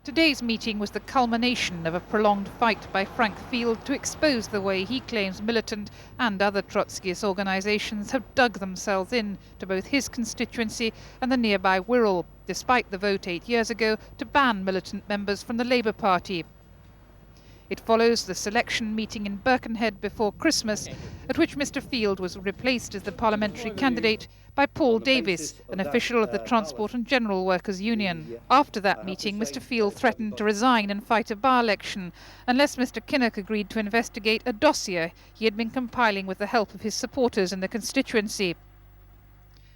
Today's meeting was the culmination of a prolonged fight by Frank Field to expose the way he claims Militant and other Trotskyist organisations have dug themselves in to both his constituency and the nearby Wirral, despite the vote 8 years ago to ban Militant members from the Labour Party. It follows the selection meeting in Birkenhead before Christmas, at which Mr Field was replaced as the parliamentary candidate by Paul Davies, an official of the Transport and General Workers Union. After that meeting, Mr Field threatened to resign and fight a by-election unless Mr Kinnock agreed to investigate a dossier he had been compiling with the help of his supporters in the constituency.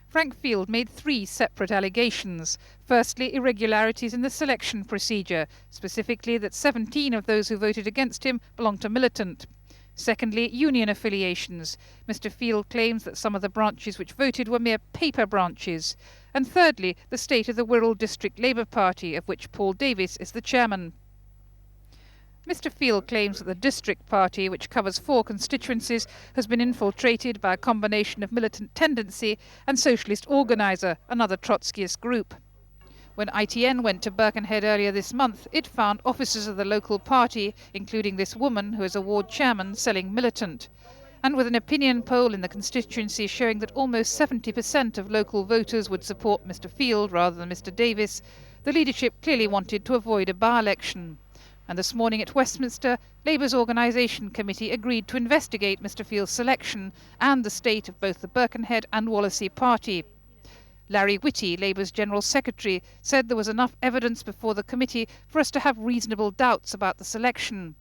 Frank Field made 3 separate allegations. Firstly, irregularities in the selection procedure, specifically that 17 of those who voted against him belonged to Militant. Secondly, union affiliations. Mr Field claims that some of the branches which voted were mere paper branches. And thirdly, the state of the Wirral District Labour Party, of which Paul Davies is the chairman. Mr Field claims that the district party, which covers 4 constituencies, has been infiltrated by a combination of militant tendency and socialist organiser, another Trotskyist group. When ITN went to Birkenhead earlier this month, it found officers of the local party, including this woman who is a ward chairman, selling Militant. And with an opinion poll in the constituency showing that almost 70% of local voters would support Mr Field rather than Mr Davies, the leadership clearly wanted to avoid a by-election. And this morning at Westminster, Labour's organisation committee agreed to investigate Mr Field's selection and the state of both the Birkenhead and Wallasey party. Larry Whitty, Labour's General Secretary, said there was enough evidence before the committee for us to have reasonable doubts about the selection,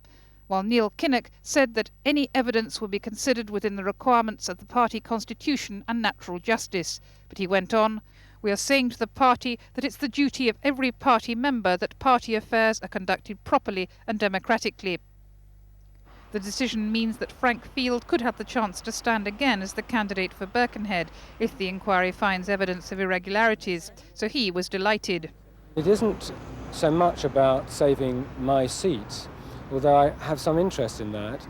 while Neil Kinnock said that any evidence would be considered within the requirements of the party constitution and natural justice. But he went on, "We are saying to the party that it's the duty of every party member that party affairs are conducted properly and democratically." The decision means that Frank Field could have the chance to stand again as the candidate for Birkenhead if the inquiry finds evidence of irregularities, so he was delighted. It isn't so much about saving my seat, although I have some interest in that.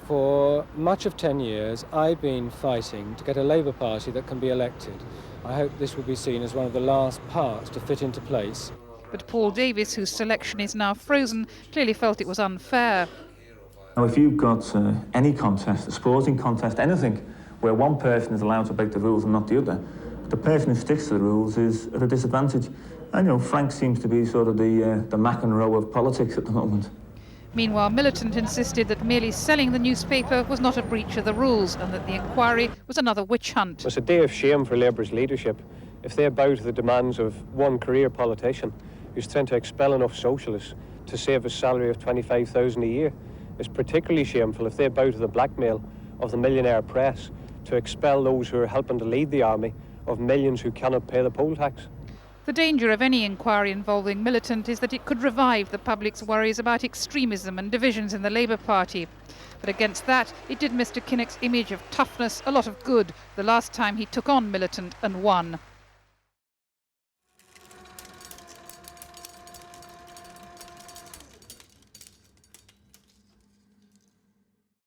For much of 10 years, I've been fighting to get a Labour Party that can be elected. I hope this will be seen as one of the last parts to fit into place. But Paul Davies, whose selection is now frozen, clearly felt it was unfair. Now, if you've got any contest, a sporting contest, anything, where one person is allowed to break the rules and not the other, the person who sticks to the rules is at a disadvantage. And, Frank seems to be sort of the McEnroe of politics at the moment. Meanwhile, Militant insisted that merely selling the newspaper was not a breach of the rules and that the inquiry was another witch hunt. It's a day of shame for Labour's leadership if they bow to the demands of one career politician who's trying to expel enough socialists to save a salary of $25,000 a year. It's particularly shameful if they bow to the blackmail of the millionaire press to expel those who are helping to lead the army of millions who cannot pay the poll tax. The danger of any inquiry involving Militant is that it could revive the public's worries about extremism and divisions in the Labour Party. But against that, it did Mr Kinnock's image of toughness a lot of good the last time he took on Militant and won.